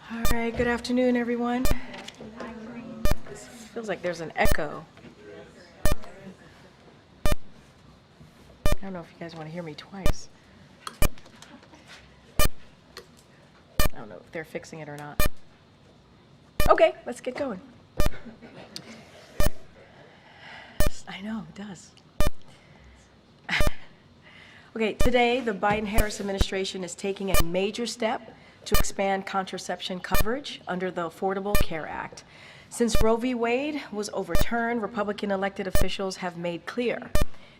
All right, good afternoon, everyone. This feels like there's an echo. I don't know if you guys want to hear me twice. I don't know if they're fixing it or not. Okay, let's get going. I know, it does. Okay, today the Biden-Harris administration is taking a major step to expand contraception coverage under the Affordable Care Act. Since Roe v. Wade was overturned, Republican elected officials have made clear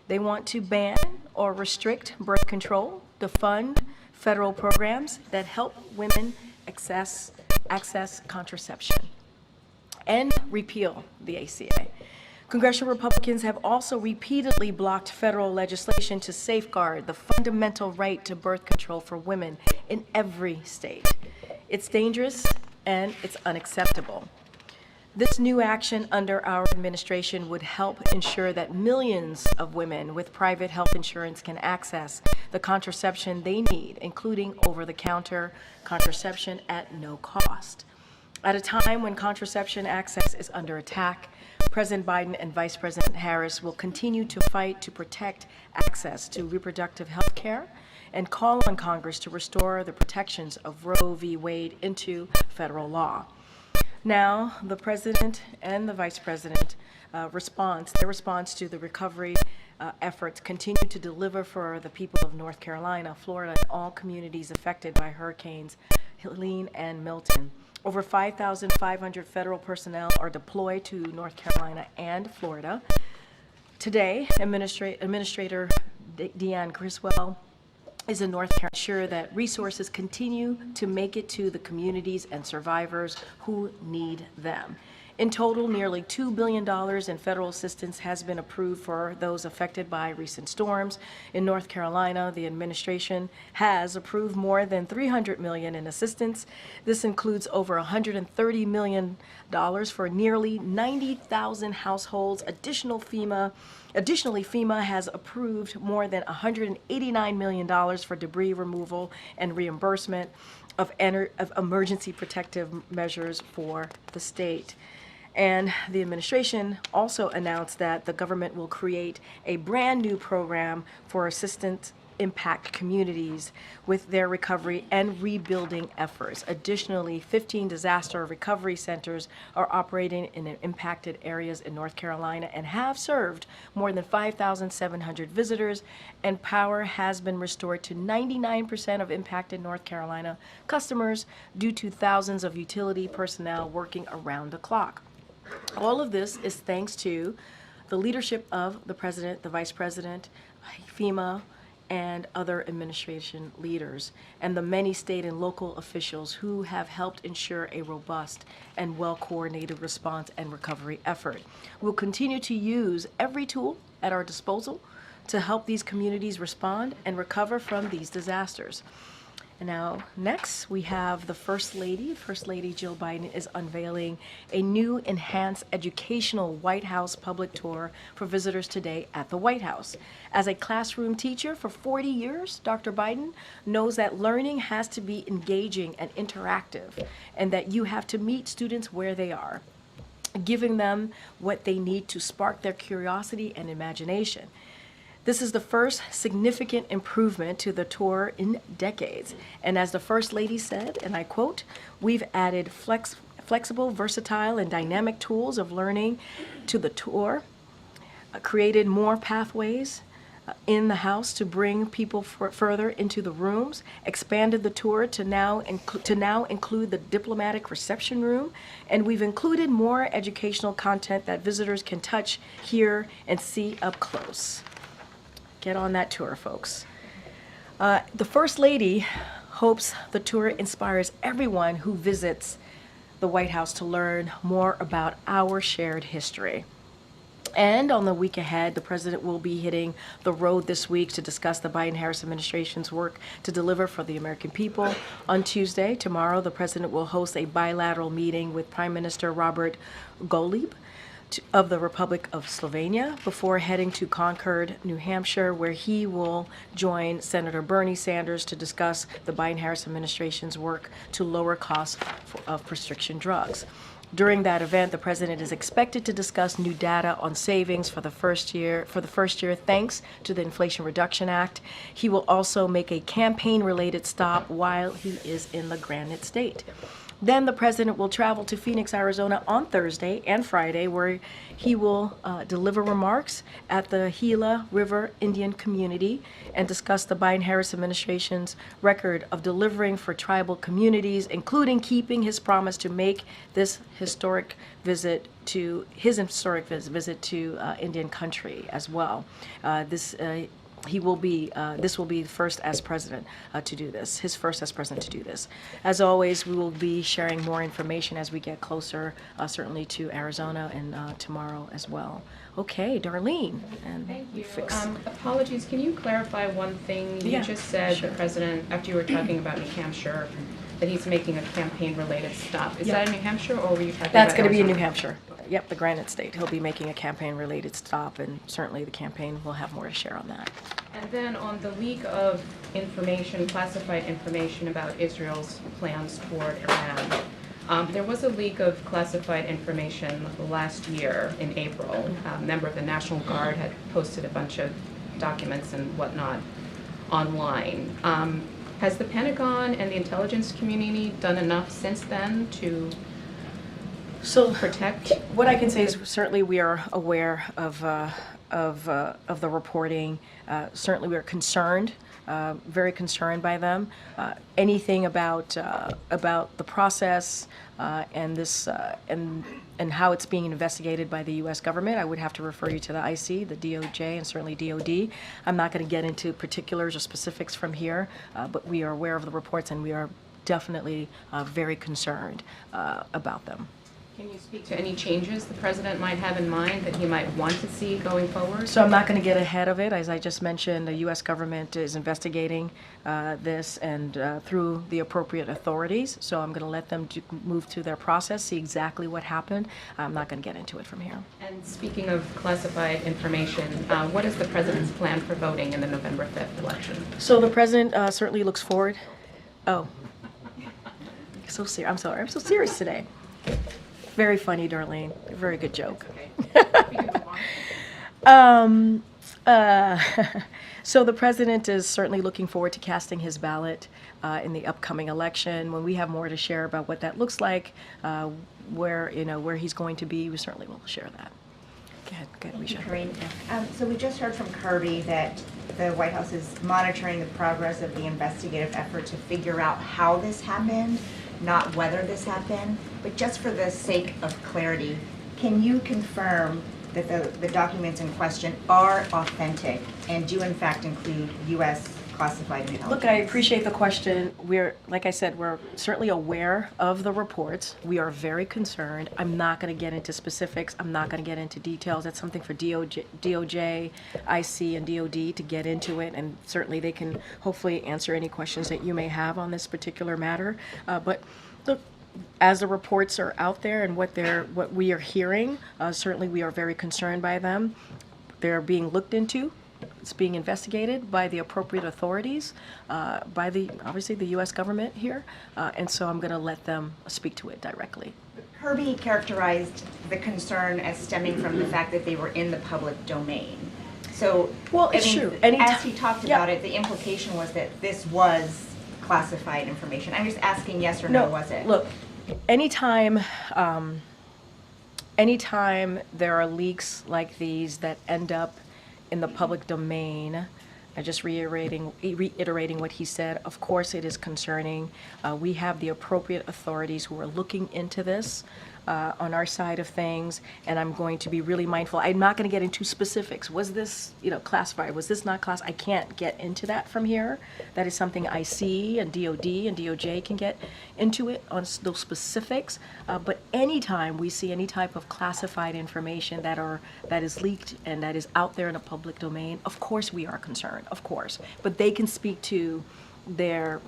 they want to ban or restrict birth control, defund federal programs that help women access contraception, and repeal the ACA. Congressional Republicans have also repeatedly blocked federal legislation to safeguard the fundamental right to birth control for women in every state. It's dangerous and it's unacceptable. This new action under our administration would help ensure that millions of women with private health insurance can access the contraception they need, including over-the-counter contraception at no cost. At a time when contraception access is under attack, President Biden and Vice President Harris will continue to fight to protect access to reproductive health care and call on Congress to restore the protections of Roe v. Wade into federal law. Now, the President and the Vice President their response to the recovery efforts continue to deliver for the people of North Carolina, Florida, and all communities affected by Hurricanes Helene and Milton. Over 5,500 federal personnel are deployed to North Carolina and Florida. Today, Administrator Deanne Criswell is in North Carolina to ensure that resources continue to make it to the communities and survivors who need them. In total, nearly $2 billion in federal assistance has been approved for those affected by recent storms. In North Carolina, the administration has approved more than $300 million in assistance. This includes over $130 million for nearly 90,000 households. Additionally, FEMA has approved more than $189 million for debris removal and reimbursement of emergency protective measures for the state. And the administration also announced that the government will create a brand new program for assistance impact communities with their recovery and rebuilding efforts. Additionally, 15 disaster recovery centers are operating in impacted areas in North Carolina and have served more than 5,700 visitors, and power has been restored to 99% of impacted North Carolina customers due to thousands of utility personnel working around the clock. All of this is thanks to the leadership of the President, the Vice President, FEMA, and other administration leaders, and the many state and local officials who have helped ensure a robust and well-coordinated response and recovery effort. We'll continue to use every tool at our disposal to help these communities respond and recover from these disasters. And now, next, we have the First Lady. First Lady Jill Biden is unveiling a new enhanced educational White House public tour for visitors today at the White House. As a classroom teacher for 40 years, Dr. Biden knows that learning has to be engaging and interactive, and that you have to meet students where they are, giving them what they need to spark their curiosity and imagination. This is the first significant improvement to the tour in decades. And as the First Lady said, and I quote, "We've added flexible, versatile, and dynamic tools of learning to the tour, created more pathways in the house to bring people further into the rooms, expanded the tour to now include the diplomatic reception room, and we've included more educational content that visitors can touch, hear, and see up close." Get on that tour, folks. The First Lady hopes the tour inspires everyone who visits the White House to learn more about our shared history. And on the week ahead, the President will be hitting the road this week to discuss the Biden-Harris administration's work to deliver for the American people. On Tuesday, tomorrow, the President will host a bilateral meeting with Prime Minister Robert Golub of the Republic of Slovenia before heading to Concord, New Hampshire, where he will join Senator Bernie Sanders to discuss the Biden-Harris administration's work to lower costs of prescription drugs. During that event, the president is expected to discuss new data on savings for the first year thanks to the Inflation Reduction Act. He will also make a campaign-related stop while he is in the Granite State. Then the president will travel to Phoenix, Arizona on Thursday and Friday, where he will deliver remarks at the Gila River Indian community and discuss the Biden-Harris administration's record of delivering for tribal communities, including keeping his promise to make this historic visit to Indian country as well. This will be first as president to do this, his first as president to do this. As always, we will be sharing more information as we get closer, certainly to Arizona and tomorrow as well. Okay, Darlene. And thank you. Apologies, can you clarify one thing? You just said sure. The president, after you were talking about New Hampshire, that he's making a campaign-related stop. Is that in New Hampshire, or were you talking That's about going to be in New Hampshire. Yep, the Granite State. He'll be making a campaign-related stop, and certainly the campaign will have more to share on that. And then on the leak of information, classified information about Israel's plans toward Iran, there was a leak of classified information last year in April. A member of the National Guard had posted a bunch of documents and whatnot online. Has the Pentagon and the intelligence community done enough since then to protect? What I can say is certainly we are aware of the reporting. Certainly we are concerned, very concerned by them. Anything about the process and this and how it's being investigated by the U.S. government, I would have to refer you to the IC, the DOJ, and certainly DOD. I'm not going to get into particulars or specifics from here, but we are aware of the reports and we are definitely very concerned about them. Can you speak to any changes the president might have in mind that he might want to see going forward? So I'm not going to get ahead of it. As I just mentioned, the U.S. government is investigating this and through the appropriate authorities. So I'm going to let them move through their process, see exactly what happened. I'm not going to get into it from here. And speaking of classified information, what is the president's plan for voting in the November 5th election? So the president certainly looks forward. Oh, so serious. I'm sorry. I'm so serious today. Very funny, Darlene. Very good joke. So the president is certainly looking forward to casting his ballot in the upcoming election. When we have more to share about what that looks like, where he's going to be, we certainly will share that. Go ahead, Thank you, Karine. So we just heard from Kirby that the White House is monitoring the progress of the investigative effort to figure out how this happened, not whether this happened. But just for the sake of clarity, can you confirm that the documents in question are authentic and do in fact include U.S. classified intelligence? Look, I appreciate the question. Like I said, we're certainly aware of the reports. We are very concerned. I'm not going to get into specifics. I'm not going to get into details. That's something for DOJ, IC, and DOD to get into it, and certainly they can hopefully answer any questions that you may have on this particular matter. But look, as the reports are out there and what we are hearing, certainly we are very concerned by them. They're being looked into. It's being investigated by the appropriate authorities, obviously the U.S. government here, and so I'm going to let them speak to it directly. Kirby characterized the concern as stemming from the fact that they were in the public domain. So, well, it's true. As he talked about it, the implication was that this was classified information. I'm just asking yes or no, was it? Look, anytime there are leaks like these that end up in the public domain, just reiterating what he said, of course it is concerning. We have the appropriate authorities who are looking into this on our side of things, and I'm going to be really mindful. I'm not going to get into specifics. Was this, classified? Was this not classified? I can't get into that from here. That is something IC and DOD and DOJ can get into it on those specifics. But anytime we see any type of classified information that is leaked and that is out there in the public domain, of course we are concerned, of course. But they can speak to their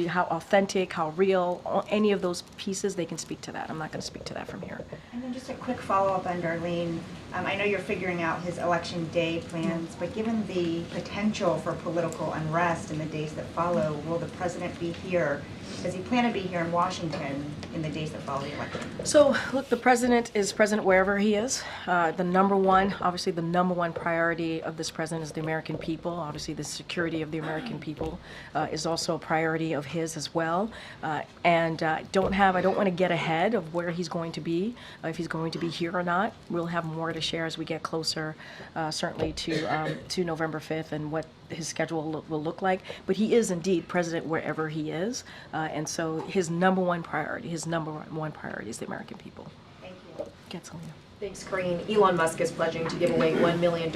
how authentic, how real, any of those pieces, they can speak to that. I'm not going to speak to that from here. And then just a quick follow-up on Darlene. I know you're figuring out his election day plans, but given the potential for political unrest in the days that follow, will the president be here? Does he plan to be here in Washington in the days that follow the election? So, look, the president is president wherever he is. Obviously the number one priority of this president is the American people. Obviously, the security of the American people is also a priority of his as well. I don't want to get ahead of where he's going to be, if he's going to be here or not. We'll have more to share as we get closer, certainly to November 5th and what his schedule will look like. But he is indeed president wherever he is, and so his number one priority is the American people. Thank you. Get Selena. Thanks, Karine. Elon Musk is pledging to give away $1 million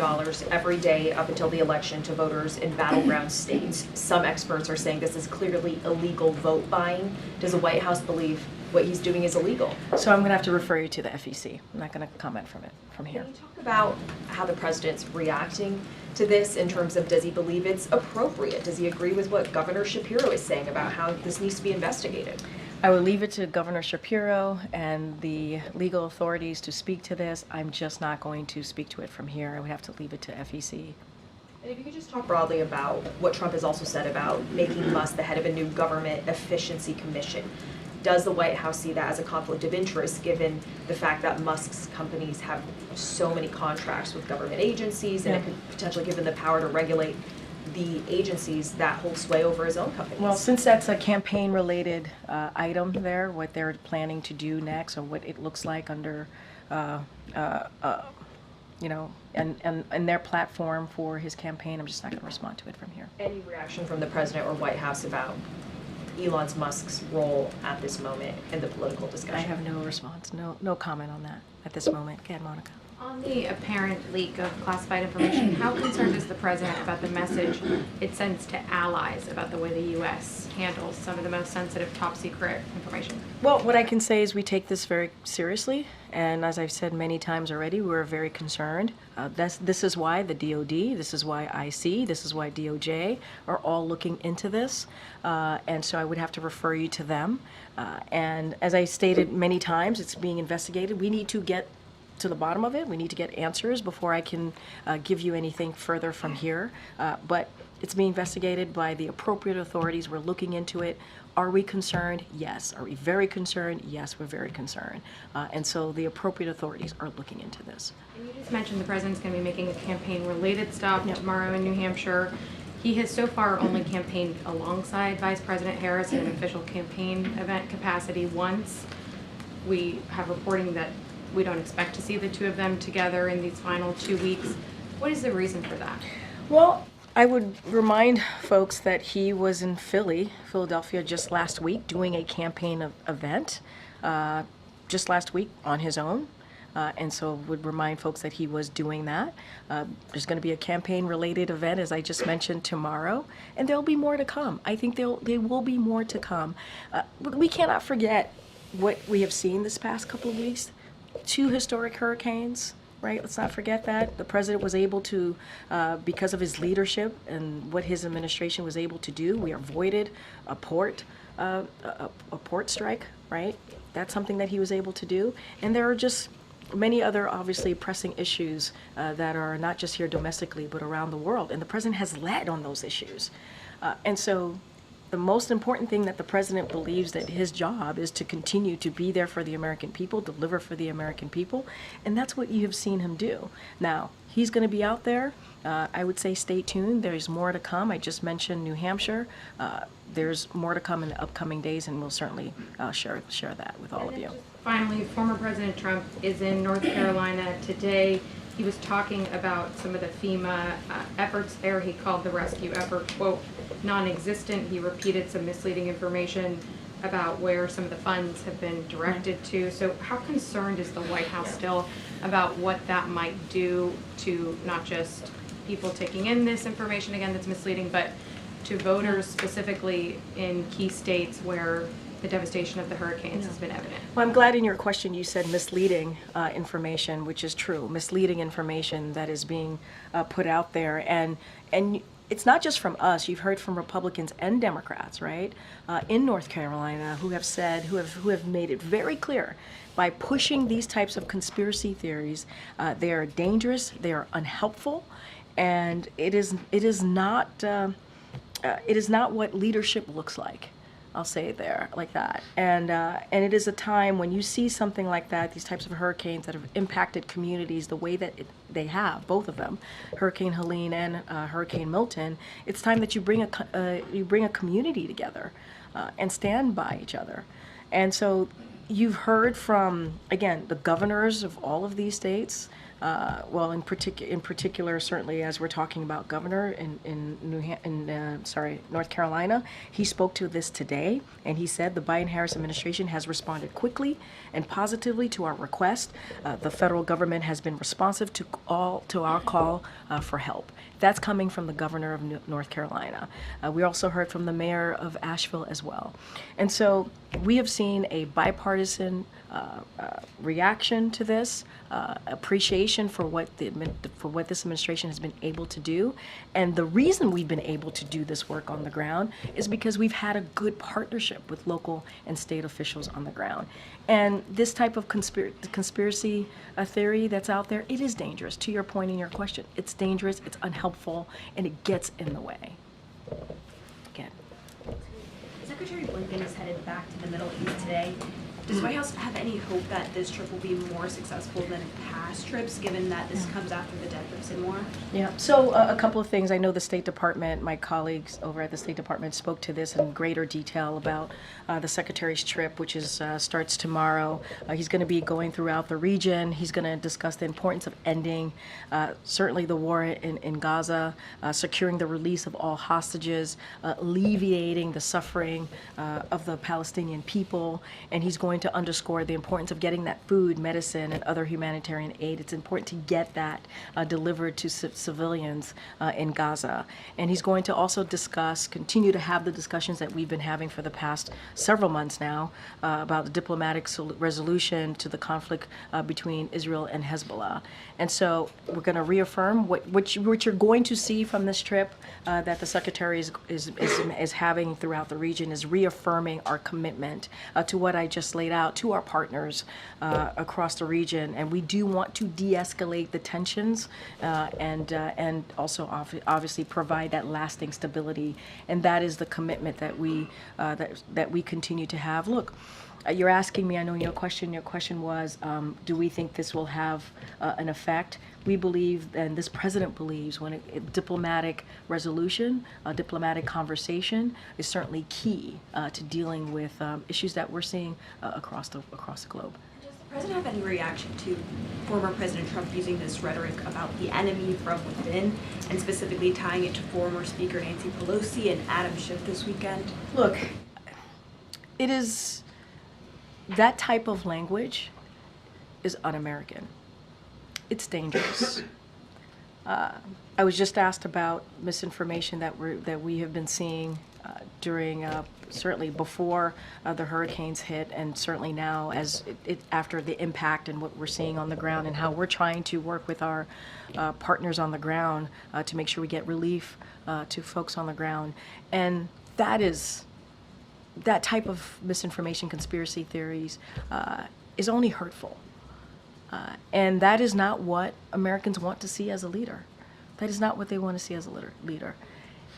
every day up until the election to voters in battleground states. Some experts are saying this is clearly illegal vote buying. Does the White House believe what he's doing is illegal? So I'm going to have to refer you to the FEC. I'm not going to comment from here. Can you talk about how the president's reacting to this in terms of, does he believe it's appropriate? Does he agree with what Governor Shapiro is saying about how this needs to be investigated? I will leave it to Governor Shapiro and the legal authorities to speak to this. I'm just not going to speak to it from here. I would have to leave it to FEC. And if you could just talk broadly about what Trump has also said about making Musk the head of a new government efficiency commission. Does the White House see that as a conflict of interest, given the fact that Musk's companies have so many contracts with government agencies, and it could potentially give him the power to regulate the agencies that hold sway over his own companies? Well, since that's a campaign-related item there, what they're planning to do next, or what it looks like under, and their platform for his campaign, I'm just not going to respond to it from here. Any reaction from the president or White House about Elon Musk's role at this moment in the political discussion? I have no response, no comment on that at this moment. Go ahead, Monica. On the apparent leak of classified information, how concerned is the president about the message it sends to allies about the way the U.S. handles some of the most sensitive top secret information? Well, what I can say is we take this very seriously, and as I've said many times already, we're very concerned. This is why the DOD, this is why IC, this is why DOJ are all looking into this, and so I would have to refer you to them. And as I stated many times, it's being investigated. We need to get to the bottom of it. We need to get answers before I can give you anything further from here. But it's being investigated by the appropriate authorities. We're looking into it. Are we concerned? Yes. Are we very concerned? Yes, we're very concerned. And so the appropriate authorities are looking into this. And you just mentioned the president's going to be making a campaign-related stop tomorrow in New Hampshire. He has so far only campaigned alongside Vice President Harris in an official campaign event capacity once. We have reporting that we don't expect to see the two of them together in these final 2 weeks. What is the reason for that? Well, I would remind folks that he was in Philadelphia just last week doing a campaign event just last week on his own. And so would remind folks that he was doing that. There's going to be a campaign-related event, as I just mentioned, tomorrow, and there'll be more to come. I think there will be more to come. But we cannot forget what we have seen this past couple of weeks. 2 historic hurricanes, right? Let's not forget that. The president was able to, because of his leadership and what his administration was able to do, we avoided a port strike, right? That's something that he was able to do. And there are just many other, obviously, pressing issues that are not just here domestically, but around the world. And the president has led on those issues. And so the most important thing that the president believes that his job is to continue to be there for the American people, deliver for the American people, and that's what you have seen him do. Now, he's going to be out there. I would say stay tuned. There's more to come. I just mentioned New Hampshire. There's more to come in the upcoming days, and we'll certainly share that with all of you. Finally, former President Trump is in North Carolina today. He was talking about some of the FEMA efforts there. He called the rescue effort, quote, non-existent. He repeated some misleading information about where some of the funds have been directed to. So how concerned is the White House still about what that might do to not just people taking in this information, again, that's misleading, but to voters specifically in key states where the devastation of the hurricanes has been evident? Well, I'm glad in your question you said misleading information, which is true. Misleading information that is being put out there. And it's not just from us. You've heard from Republicans and Democrats, right, in North Carolina, who have said, who have made it very clear, by pushing these types of conspiracy theories, they are dangerous, they are unhelpful, and it is not what leadership looks like. I'll say it there like that. And it is a time when you see something like that, these types of hurricanes that have impacted communities the way that they have, both of them, Hurricane Helene and Hurricane Milton. It's time that you bring a community together and stand by each other. And so you've heard from, again, the governors of all of these states. Well, in particular, certainly as we're talking about governor in North Carolina, he spoke to this today, and he said the Biden-Harris administration has responded quickly and positively to our request. The federal government has been responsive to our call for help. That's coming from the governor of North Carolina. We also heard from the mayor of Asheville as well. And so we have seen a bipartisan reaction to this, appreciation for what this administration has been able to do. And the reason we've been able to do this work on the ground is because we've had a good partnership with local and state officials on the ground. And this type of conspiracy theory that's out there, it is dangerous. To your point in your question, it's dangerous, it's unhelpful, and it gets in the way. Again. Secretary Blinken is headed back to the Middle East today. Does the White House have any hope that this trip will be more successful than past trips, given that this comes after the death of Sinwar? Yeah, so a couple of things. I know the State Department, my colleagues over at the State Department spoke to this in greater detail about the Secretary's trip, which starts tomorrow. He's going to be going throughout the region. He's going to discuss the importance of ending certainly the war in Gaza, securing the release of all hostages, alleviating the suffering of the Palestinian people, and he's going to underscore the importance of getting that food, medicine, and other humanitarian aid. It's important to get that delivered to civilians in Gaza. And he's going to also continue to have the discussions that we've been having for the past several months now about the diplomatic resolution to the conflict between Israel and Hezbollah. And so we're going to reaffirm what you're going to see from this trip that the Secretary is having throughout the region is reaffirming our commitment to what I just laid out to our partners across the region. And we do want to de-escalate the tensions and also obviously provide that lasting stability. And that is the commitment that we continue to have. Look, you're asking me, I know your question was, do we think this will have an effect? We believe, and this president believes, when a diplomatic resolution, a diplomatic conversation is certainly key to dealing with issues that we're seeing across the globe. Does the president have any reaction to former President Trump using this rhetoric about the enemy from within, and specifically tying it to former Speaker Nancy Pelosi and Adam Schiff this weekend? Look, it is, that type of language is un-American. It's dangerous. I was just asked about misinformation that we have been seeing during certainly before the hurricanes hit, and certainly now as after the impact and what we're seeing on the ground, and how we're trying to work with our partners on the ground to make sure we get relief to folks on the ground. And that type of misinformation, conspiracy theories, is only hurtful. And that is not what Americans want to see as a leader. That is not what they want to see as a leader.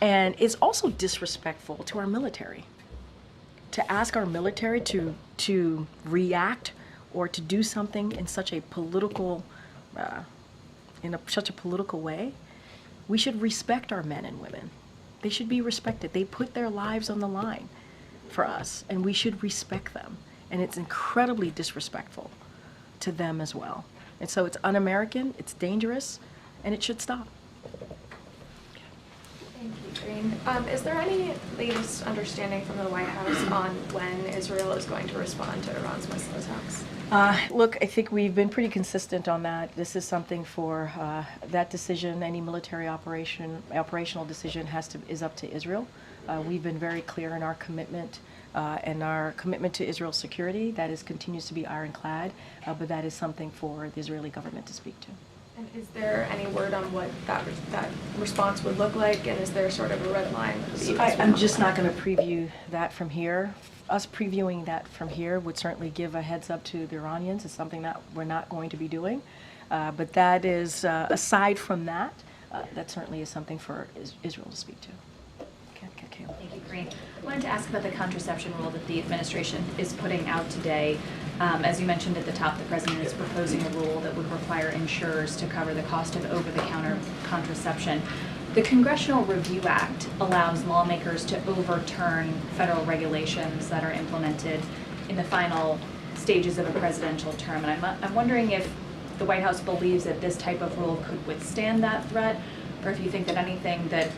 And it's also disrespectful to our military. To ask our military to react or to do something in such a political, such a political way, we should respect our men and women. They should be respected. They put their lives on the line for us, and we should respect them. And it's incredibly disrespectful to them as well. And so it's un-American, it's dangerous, and it should stop. Thank you, Karine. Is there any latest understanding from the White House on when Israel is going to respond to Iran's missile attacks? Look, I think we've been pretty consistent on that. This is something for that decision. Any military operational decision is up to Israel. We've been very clear in our commitment to Israel's security. That continues to be ironclad, but that is something for the Israeli government to speak to. And is there any word on what that response would look like, and is there sort of a red line? that you guys would I'm just want? not going to preview that from here. Us previewing that from here would certainly give a heads up to the Iranians. It's something that we're not going to be doing. But that is, aside from that, that certainly is something for Israel to speak to. Okay. Thank you, Karine. I wanted to ask about the contraception rule that the administration is putting out today. As you mentioned at the top, the president is proposing a rule that would require insurers to cover the cost of over-the-counter contraception. The Congressional Review Act allows lawmakers to overturn federal regulations that are implemented in the final stages of a presidential term. And I'm wondering if the White House believes that this type of rule could withstand that threat, or if you think that anything that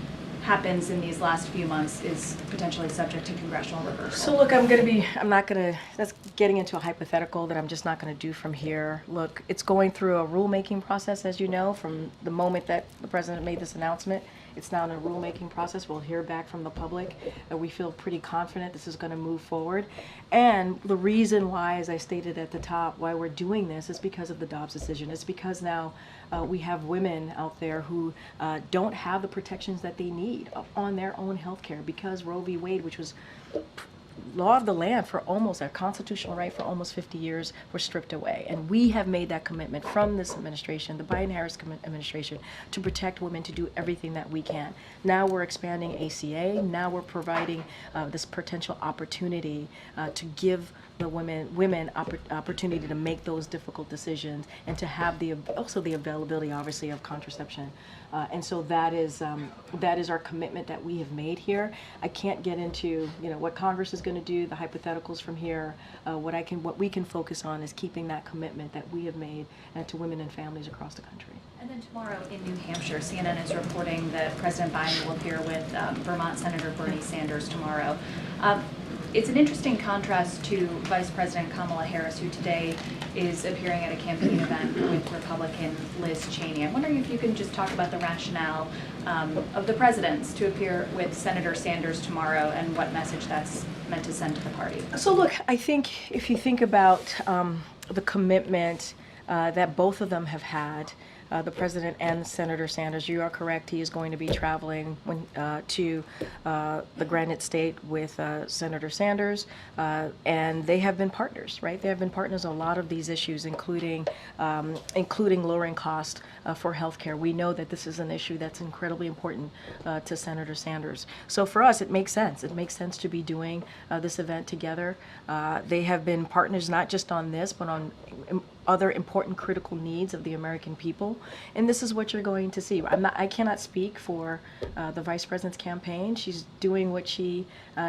happens in these last few months is potentially subject to congressional reversal. So look, that's getting into a hypothetical that I'm just not going to do from here. Look, it's going through a rulemaking process, as you know, from the moment that the president made this announcement. It's now in a rulemaking process. We'll hear back from the public. We feel pretty confident this is going to move forward. And the reason why, as I stated at the top, why we're doing this is because of the Dobbs decision. It's because now we have women out there who don't have the protections that they need on their own health care because Roe v. Wade, which was law of the land for almost our constitutional right for almost 50 years, were stripped away. And we have made that commitment from this administration, the Biden-Harris administration, to protect women, to do everything that we can. Now we're expanding ACA. Now we're providing this potential opportunity to give the women opportunity to make those difficult decisions and to have also the availability, obviously, of contraception. And so that is our commitment that we have made here. I can't get into what Congress is going to do, the hypotheticals from here. What we can focus on is keeping that commitment that we have made to women and families across the country. And then tomorrow in New Hampshire, CNN is reporting that President Biden will appear with Vermont Senator Bernie Sanders tomorrow. It's an interesting contrast to Vice President Kamala Harris, who today is appearing at a campaign event with Republican Liz Cheney. I'm wondering if you can just talk about the rationale of the presidents to appear with Senator Sanders tomorrow and what message that's meant to send to the party. So look, I think if you think about the commitment that both of them have had, the president and Senator Sanders, you are correct. He is going to be traveling to the Granite State with Senator Sanders, and they have been partners, right? They have been partners on a lot of these issues, including lowering cost for healthcare. We know that this is an issue that's incredibly important to Senator Sanders. So for us, it makes sense. It makes sense to be doing this event together. They have been partners not just on this, but on other important critical needs of the American people. And this is what you're going to see. I cannot speak for the Vice President's campaign. She's doing what she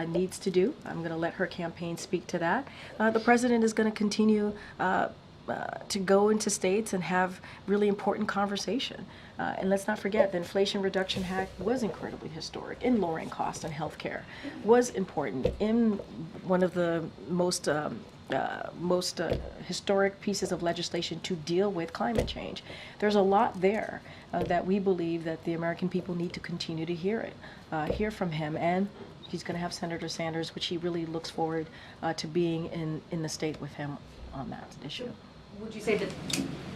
needs to do. I'm going to let her campaign speak to that. The President is going to continue to go into states and have really important conversation. And let's not forget, the Inflation Reduction Act was incredibly historic in lowering costs in healthcare, was important in one of the most historic pieces of legislation to deal with climate change. There's a lot there that we believe that the American people need to continue to hear from him. And he's going to have Senator Sanders, which he really looks forward to being in the state with him on that issue. Would you say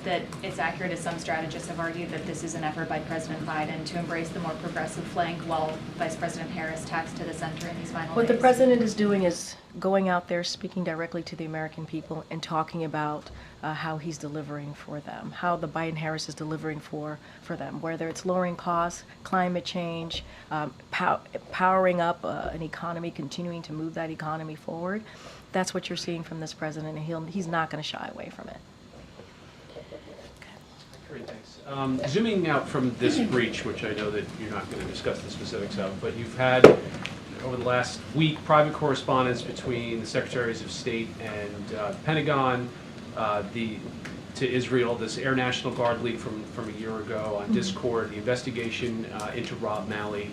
that it's accurate, as some strategists have argued, that this is an effort by President Biden to embrace the more progressive flank while Vice President Harris tacks to the center in these final What days? the president is doing is going out there, speaking directly to the American people and talking about how he's delivering for them, how the Biden-Harris is delivering for them, whether it's lowering costs, climate change, powering up an economy, continuing to move that economy forward. That's what you're seeing from this president, and he's not going to shy away from it. Great, thanks. Zooming out from this breach, which I know that you're not going to discuss the specifics of, but you've had, over the last week, private correspondence between the Secretaries of State and Pentagon, to Israel, this Air National Guard leak from a year ago on Discord, the investigation into Rob Malley.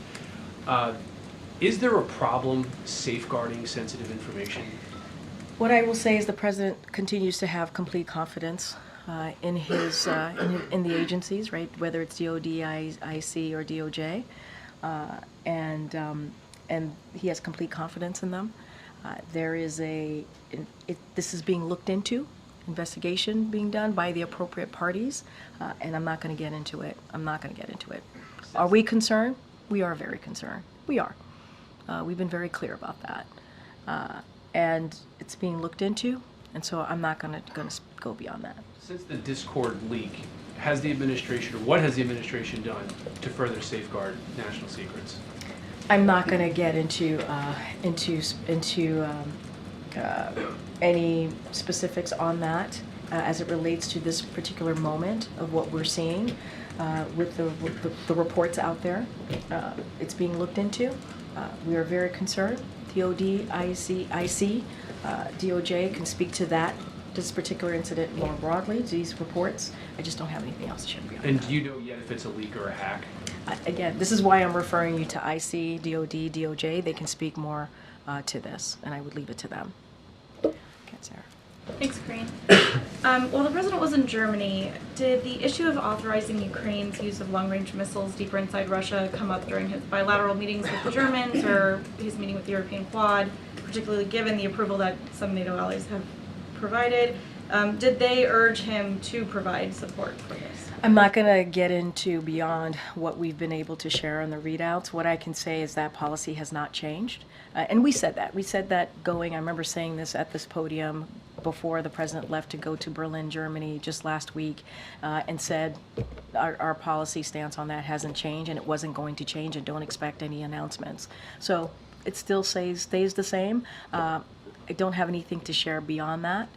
Is there a problem safeguarding sensitive information? What I will say is the president continues to have complete confidence in the agencies, right? Whether it's DOD, IC, or DOJ, and he has complete confidence in them. This is being looked into, investigation being done by the appropriate parties, and I'm not going to get into it. I'm not going to get into it. Are we concerned? We are very concerned. We are. We've been very clear about that. And it's being looked into, and so I'm not going to go beyond that. Since the Discord leak, has the administration, or what has the administration done to further safeguard national secrets? I'm not going to get into any specifics on that as it relates to this particular moment of what we're seeing with the reports out there. It's being looked into. We are very concerned. DOD, IC, DOJ can speak to that, this particular incident more broadly, these reports. I just don't have anything else to share beyond And that. do you know yet if it's a leak or a hack? Again, this is why I'm referring you to IC, DOD, DOJ. They can speak more to this, and I would leave it to them. Okay, Sarah. Thanks, Karine. While the president was in Germany, did the issue of authorizing Ukraine's use of long-range missiles deeper inside Russia come up during his bilateral meetings with the Germans or his meeting with the European Quad, particularly given the approval that some NATO allies have provided? Did they urge him to provide support for this? I'm not going to get into beyond what we've been able to share on the readouts. What I can say is that policy has not changed. And we said that. We said that I remember saying this at this podium before the president left to go to Berlin, Germany just last week, and said our policy stance on that hasn't changed and it wasn't going to change, and don't expect any announcements. So it still stays the same. I don't have anything to share beyond that,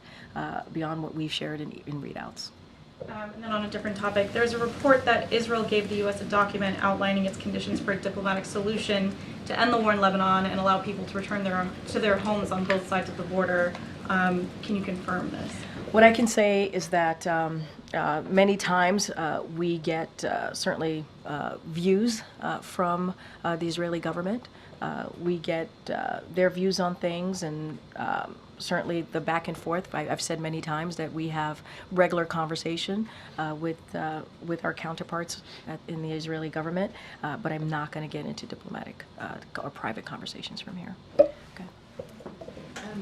beyond what we've shared in readouts. And then on a different topic, there's a report that Israel gave the U.S. a document outlining its conditions for a diplomatic solution to end the war in Lebanon and allow people to return to their homes on both sides of the border. Can you confirm this? What I can say is that many times we get certainly views from the Israeli government. We get their views on things, and certainly the back and forth. I've said many times that we have regular conversation with our counterparts in the Israeli government, but I'm not going to get into diplomatic or private conversations from here. Okay.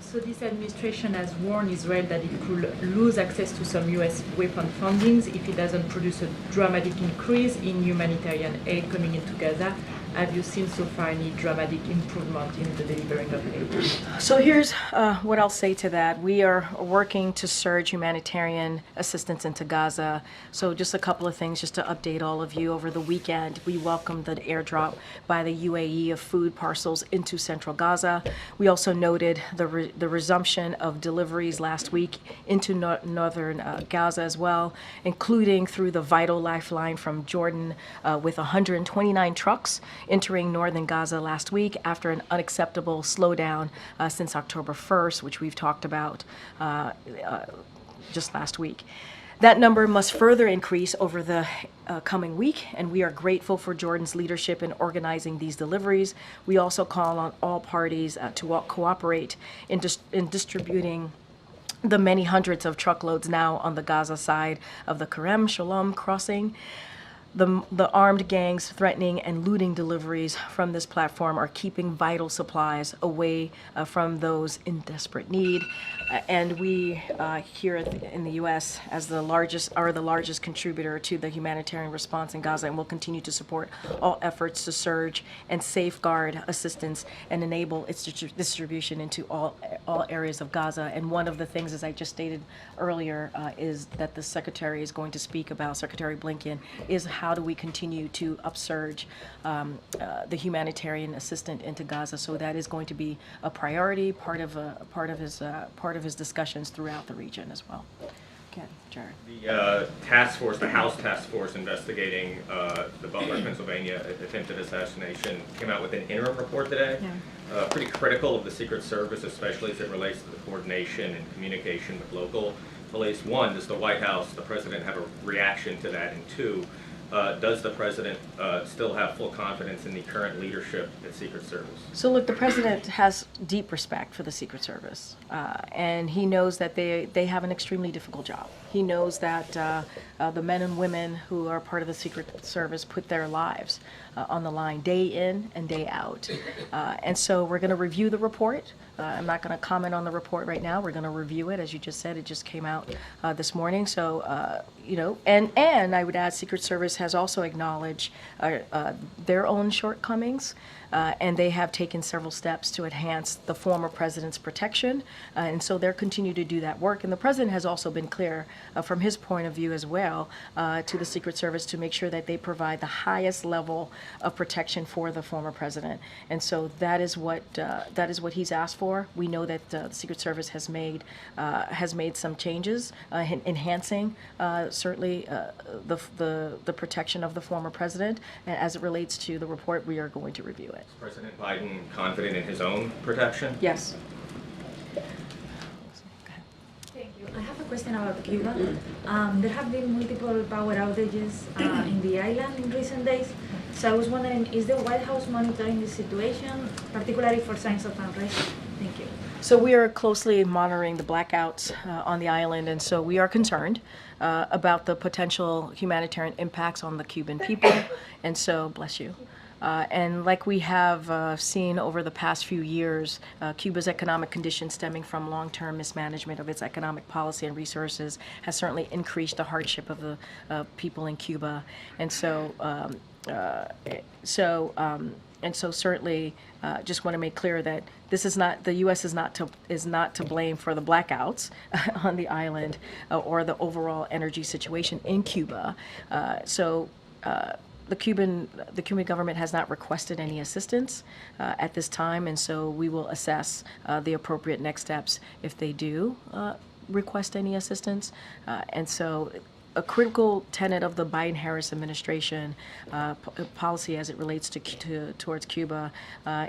So this administration has warned Israel that it could lose access to some U.S. weapon fundings if it doesn't produce a dramatic increase in humanitarian aid coming into Gaza. Have you seen so far any dramatic improvement in the delivering of aid? So here's what I'll say to that. We are working to surge humanitarian assistance into Gaza. So just a couple of things just to update all of you. Over the weekend, we welcomed the airdrop by the UAE of food parcels into central Gaza. We also noted the resumption of deliveries last week into northern Gaza as well, including through the Vital Lifeline from Jordan with 129 trucks entering northern Gaza last week after an unacceptable slowdown since October 1st, which we've talked about just last week. That number must further increase over the coming week, and we are grateful for Jordan's leadership in organizing these deliveries. We also call on all parties to cooperate in distributing the many hundreds of truckloads now on the Gaza side of the Kerem Shalom crossing. The armed gangs threatening and looting deliveries from this platform are keeping vital supplies away from those in desperate need. And we here in the U.S. are the largest contributor to the humanitarian response in Gaza, and will continue to support all efforts to surge and safeguard assistance and enable its distribution into all areas of Gaza. And one of the things, as I just stated earlier, is that the Secretary is going to speak about, Secretary Blinken, is how do we continue to upsurge the humanitarian assistance into Gaza. So that is going to be a priority, part of his discussions throughout the region as well. Again, Jared. The House task force investigating the Butler, Pennsylvania attempted assassination came out with an interim report today. Yeah. Pretty critical of the Secret Service, especially as it relates to the coordination and communication with local police. One, does the White House, the president, have a reaction to that? And two, does the president still have full confidence in the current leadership at Secret Service? So look, the president has deep respect for the Secret Service, and he knows that they have an extremely difficult job. He knows that the men and women who are part of the Secret Service put their lives on the line day in and day out. And so we're going to review the report. I'm not going to comment on the report right now. We're going to review it. As you just said, it just came out this morning. So, you know, and I would add Secret Service has also acknowledged their own shortcomings, and they have taken several steps to enhance the former president's protection. And so they're continuing to do that work. And the president has also been clear from his point of view as well to the Secret Service to make sure that they provide the highest level of protection for the former president. And so that is what he's asked for. We know that the Secret Service has made some changes, enhancing certainly the protection of the former president. And as it relates to the report, we are going to review it. Is President Biden confident in his own protection? Yes. Thank you. I have a question about Cuba. There have been multiple power outages in the island in recent days. So I was wondering, is the White House monitoring the situation, particularly for signs of unrest? Thank you. So we are closely monitoring the blackouts on the island, and so we are concerned about the potential humanitarian impacts on the Cuban people. And so, bless you. And like we have seen over the past few years, Cuba's economic conditions stemming from long-term mismanagement of its economic policy and resources has certainly increased the hardship of the people in Cuba. And so, certainly, just want to make clear that this is not, the U.S. is not to blame for the blackouts on the island or the overall energy situation in Cuba. The Cuban government has not requested any assistance at this time, and so we will assess the appropriate next steps if they do request any assistance. And so a critical tenet of the Biden-Harris administration policy as it relates towards Cuba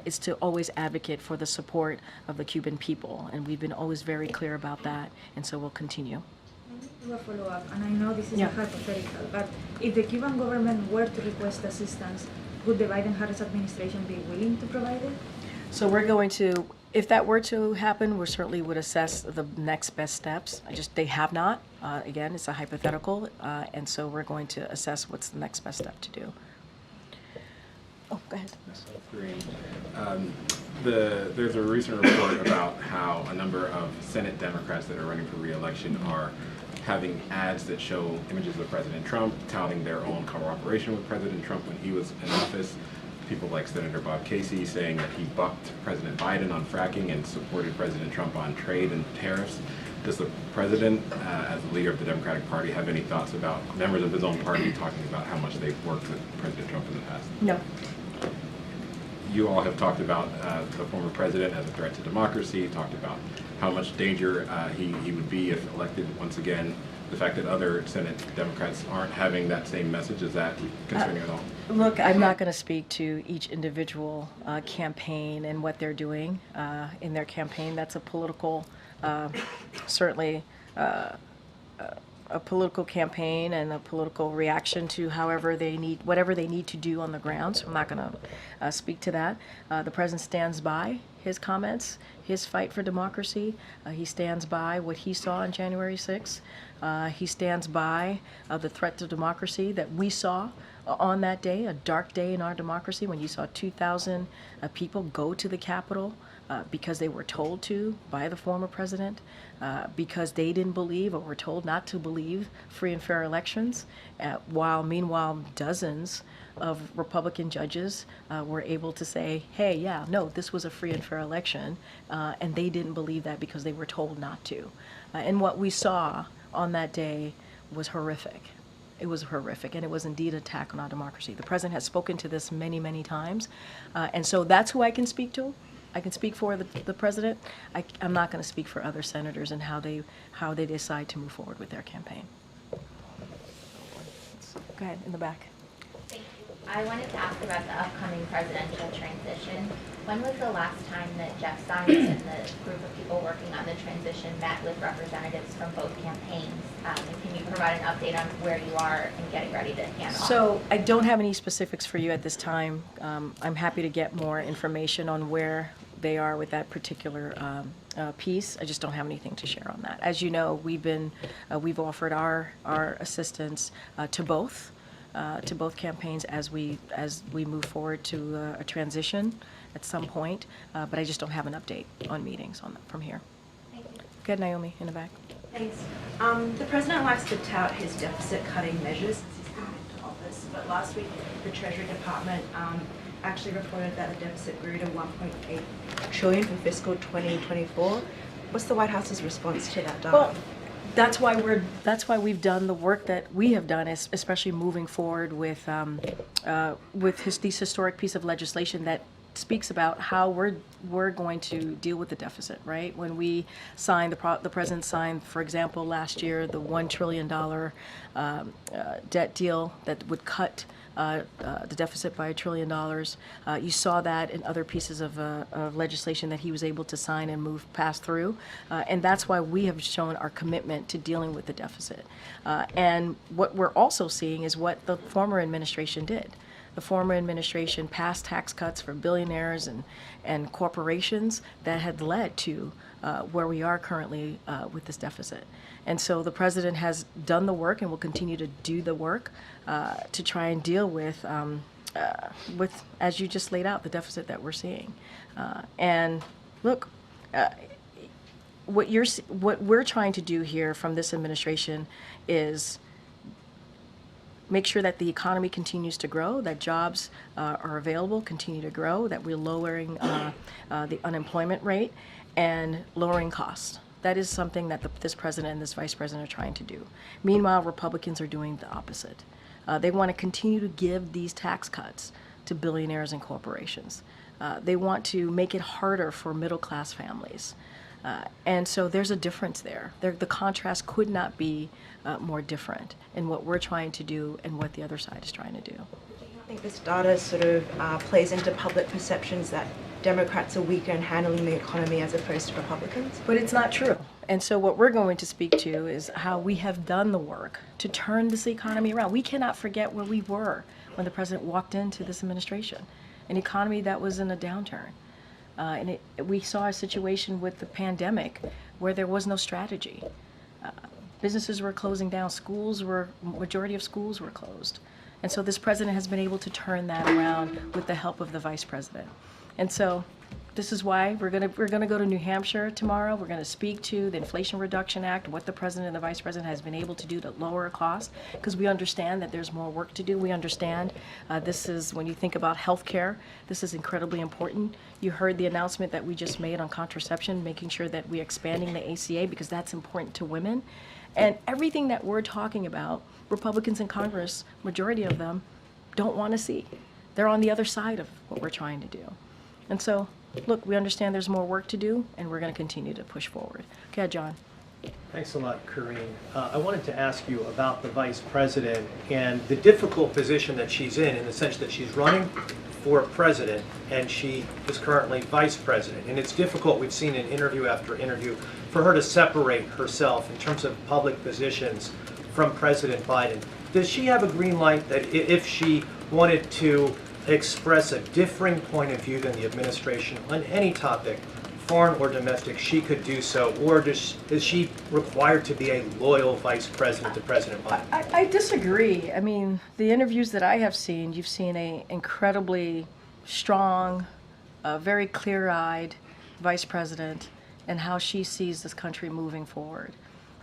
is to always advocate for the support of the Cuban people, and we've been always very clear about that, and so we'll continue. Do a follow-up, and I know this is Yeah. a hypothetical, but if the Cuban government were to request assistance, would the Biden-Harris administration be willing to provide it? So we're going to, if that were to happen, we certainly would assess the next best steps. They have not. Again, it's a hypothetical, and so we're going to assess what's the next best step to do. Oh, go ahead. Karine, there's a recent report about how a number of Senate Democrats that are running for re-election are having ads that show images of President Trump, touting their own cooperation with President Trump when he was in office. People like Senator Bob Casey saying that he bucked President Biden on fracking and supported President Trump on trade and tariffs. Does the president, as the leader of the Democratic Party, have any thoughts about members of his own party talking about how much they've worked with President Trump in the past? No. You all have talked about the former president as a threat to democracy, talked about how much danger he would be if elected once again. The fact that other Senate Democrats aren't having that same message, is that concerning at all? Look, I'm not going to speak to each individual campaign and what they're doing in their campaign. That's a political, certainly a political campaign and a political reaction to whatever they need to do on the ground. So I'm not going to speak to that. The president stands by his comments, his fight for democracy. He stands by what he saw on January 6th. He stands by the threat to democracy that we saw on that day, a dark day in our democracy, when you saw 2,000 people go to the Capitol because they were told to by the former president, because they didn't believe or were told not to believe free and fair elections, while meanwhile dozens of Republican judges were able to say, hey, yeah, no, this was a free and fair election, and they didn't believe that because they were told not to. And what we saw on that day was horrific. It was horrific, and it was indeed an attack on our democracy. The president has spoken to this many, many times, and so that's who I can speak to. I can speak for the president. I'm not going to speak for other senators and how they decide to move forward with their campaign. Go ahead, in the back. Thank you. I wanted to ask about the upcoming presidential transition. When was the last time that Jeff Sessions and the group of people working on the transition met with representatives from both campaigns? And can you provide an update on where you are in getting ready to hand off? So I don't have any specifics for you at this time. I'm happy to get more information on where they are with that particular piece. I just don't have anything to share on that. As you know, we've offered our assistance to both to both campaigns as we move forward to a transition at some point, but I just don't have an update on meetings from here. Thank you. Good, Naomi, in the back. Thanks. The president likes to tout his deficit-cutting measures since he's come into office, but last week the Treasury Department actually reported that the deficit grew to $1.8 trillion for fiscal 2024. What's the White House's response to that data? Well, that's why we've done the work that we have done, especially moving forward with this historic piece of legislation that speaks about how we're going to deal with the deficit, right? When we signed, the president signed, for example, last year, the $1 trillion debt deal that would cut the deficit by $1 trillion. You saw that in other pieces of legislation that he was able to sign and pass through. And that's why we have shown our commitment to dealing with the deficit. And what we're also seeing is what the former administration did. The former administration passed tax cuts for billionaires and corporations that had led to where we are currently with this deficit. And so the president has done the work and will continue to do the work to try and deal with, as you just laid out, the deficit that we're seeing. And look, what we're trying to do here from this administration is make sure that the economy continues to grow, that jobs are available, continue to grow, that we're lowering the unemployment rate and lowering costs. That is something that this president and this vice president are trying to do. Meanwhile, Republicans are doing the opposite. They want to continue to give these tax cuts to billionaires and corporations. They want to make it harder for middle-class families. And so there's a difference there. The contrast could not be more different in what we're trying to do and what the other side is trying to do. I think this data sort of plays into public perceptions that Democrats are weaker in handling the economy as opposed to Republicans. But it's not true. And so what we're going to speak to is how we have done the work to turn this economy around. We cannot forget where we were when the president walked into this administration, an economy that was in a downturn. We saw a situation with the pandemic where there was no strategy. Businesses were closing down. Majority of schools were closed. And so this president has been able to turn that around with the help of the vice president. And so this is why we're going to go to New Hampshire tomorrow. We're going to speak to the Inflation Reduction Act, what the president and the vice president has been able to do to lower costs, because we understand that there's more work to do. We understand this is, when you think about healthcare, this is incredibly important. You heard the announcement that we just made on contraception, making sure that we're expanding the ACA because that's important to women. And everything that we're talking about, Republicans in Congress, majority of them, don't want to see. They're on the other side of what we're trying to do. And so, look, we understand there's more work to do, and we're going to continue to push forward. Okay, John. Thanks a lot, Karine. I wanted to ask you about the vice president and the difficult position that she's in the sense that she's running for president and she is currently vice president. And it's difficult, we've seen in interview after interview, for her to separate herself in terms of public positions from President Biden. Does she have a green light that if she wanted to express a differing point of view than the administration on any topic, foreign or domestic, she could do so? Or is she required to be a loyal vice president to President Biden? I disagree. I mean, the interviews that I have seen, you've seen an incredibly strong, very clear-eyed vice president and how she sees this country moving forward.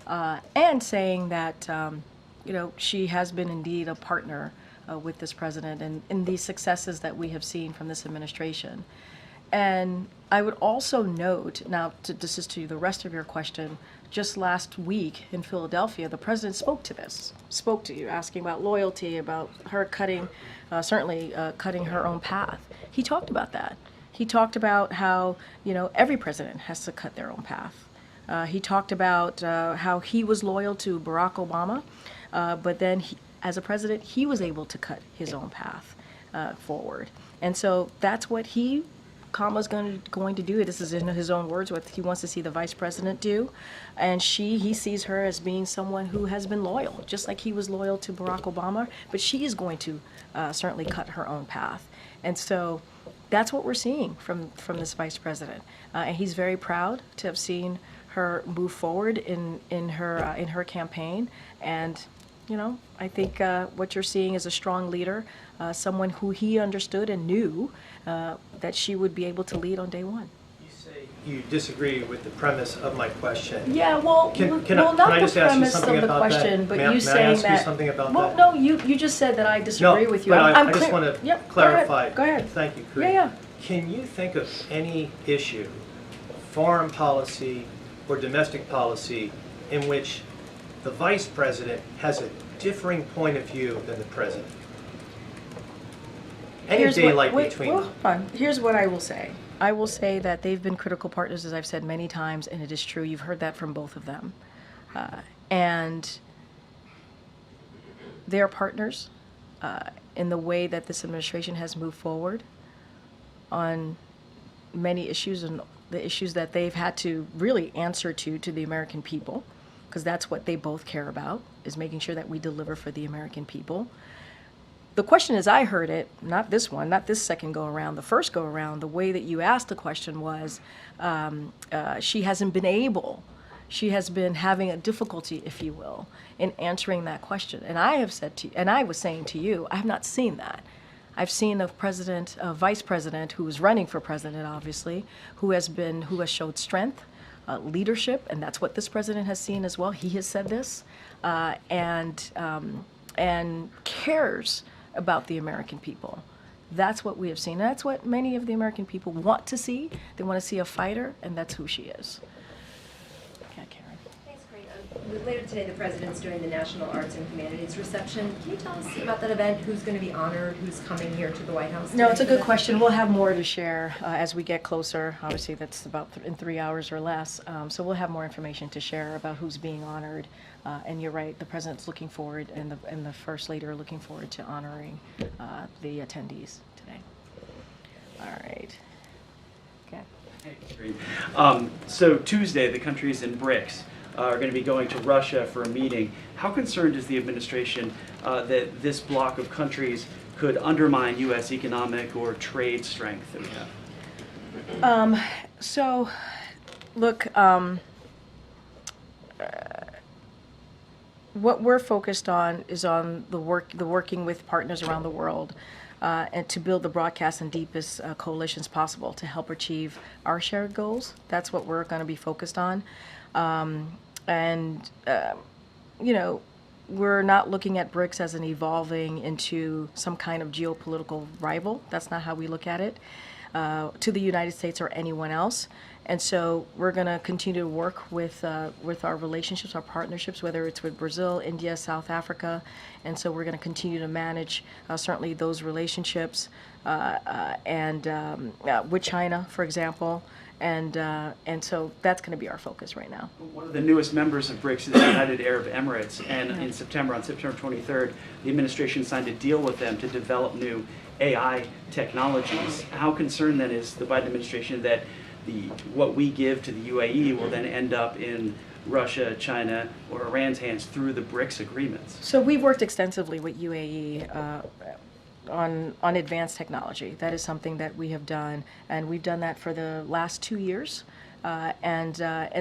And saying that, she has been indeed a partner with this president and in these successes that we have seen from this administration. And I would also note, now this is to the rest of your question, just last week in Philadelphia, the president spoke to you, asking about loyalty, about her cutting her own path. He talked about that. He talked about how, every president has to cut their own path. He talked about how he was loyal to Barack Obama, but then as a president, he was able to cut his own path forward. And so that's what Kamala's going to do. This is in his own words, what he wants to see the vice president do. And he sees her as being someone who has been loyal, just like he was loyal to Barack Obama, but she is going to certainly cut her own path. And so that's what we're seeing from this vice president. And he's very proud to have seen her move forward in her campaign. And You know, I think what you're seeing is a strong leader, someone who he understood and knew that she would be able to lead on day one. You say you disagree with the premise of my question. Yeah, well, Can well, I not just the ask you premise of something the about question, that? but May I you saying that. ask you something about well, that? no, you just said that I disagree with you. But I just clear- want to Yep, clarify. Go ahead. Thank you, Yeah, Karine. yeah. Can you think of any issue, foreign policy or domestic policy, in which the vice president has a differing point of view than the president? Any Here's what- daylight wait, between well, them? hold on. Here's what I will say. I will say that they've been critical partners, as I've said many times, and it is true. You've heard that from both of them. And they're partners in the way that this administration has moved forward on many issues, and the issues that they've had to really answer to the American people, because that's what they both care about, is making sure that we deliver for the American people. The question as I heard it, not this one, not this second go around, the first go around, the way that you asked the question was, she hasn't been able, she has been having a difficulty, if you will, in answering that question. And I have said to you, and I was saying to you, I have not seen that. I've seen a president, a vice president who is running for president, obviously, who has showed strength, leadership, and that's what this president has seen as well. He has said this, and cares about the American people. That's what we have seen. That's what many of the American people want to see. They want to see a fighter, and that's who she is. Okay, Karen. Thanks, Karine. Later today, the president's doing the National Arts and Humanities reception. Can you tell us about that event? Who's going to be honored? Who's coming here to the White House? No, it's a today for good that? question. We'll have more to share as we get closer. Obviously, that's about in 3 hours or less. So we'll have more information to share about who's being honored. And you're right, the president's looking forward, and the first lady are looking forward to honoring the attendees today. All right. Okay. So Tuesday, the countries in BRICS are going to be going to Russia for a meeting. How concerned is the administration that this bloc of countries could undermine U.S. economic or trade strength that we have? So, look, what we're focused on is on the working with partners around the world, and to build the broadest and deepest coalitions possible to help achieve our shared goals. That's what we're going to be focused on. You know, we're not looking at BRICS as an evolving into some kind of geopolitical rival. That's not how we look at it, to the United States or anyone else. And so we're going to continue to work with our relationships, our partnerships, whether it's with Brazil, India, South Africa. And so we're going to continue to manage certainly those relationships and with China, for example. And so that's going to be our focus right now. One of the newest members of BRICS is the United Arab Emirates, and in September, on September 23rd, the administration signed a deal with them to develop new AI technologies. How concerned then is the Biden administration that what we give to the UAE will then end up in Russia, China, or Iran's hands through the BRICS agreements? So we've worked extensively with UAE on advanced technology. That is something that we have done, and we've done that for the last 2 years. And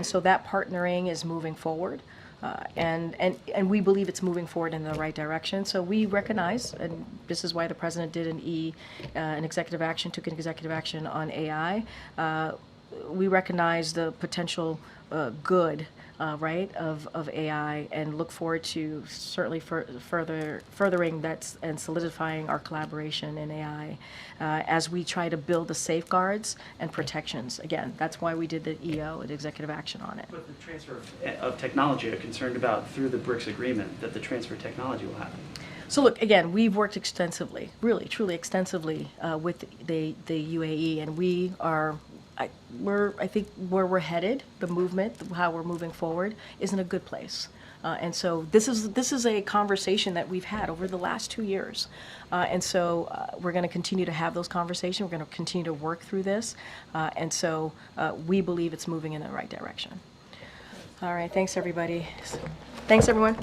so that partnering is moving forward. And we believe it's moving forward in the right direction. So we recognize, and this is why the president did took an executive action on AI. We recognize the potential good, right, of AI, and look forward to certainly furthering that and solidifying our collaboration in AI as we try to build the safeguards and protections. Again, that's why we did the EO, the executive action on it. But the transfer of technology, I'm concerned about through the BRICS agreement, that the transfer of technology will happen. So look, again, we've worked extensively, really, truly extensively with the UAE, and we are, I think where we're headed, the movement, how we're moving forward, is in a good place. And so this is a conversation that we've had over the last 2 years. And so we're going to continue to have those conversations. We're going to continue to work through this. And so we believe it's moving in the right direction. All right, thanks everybody. Thanks everyone.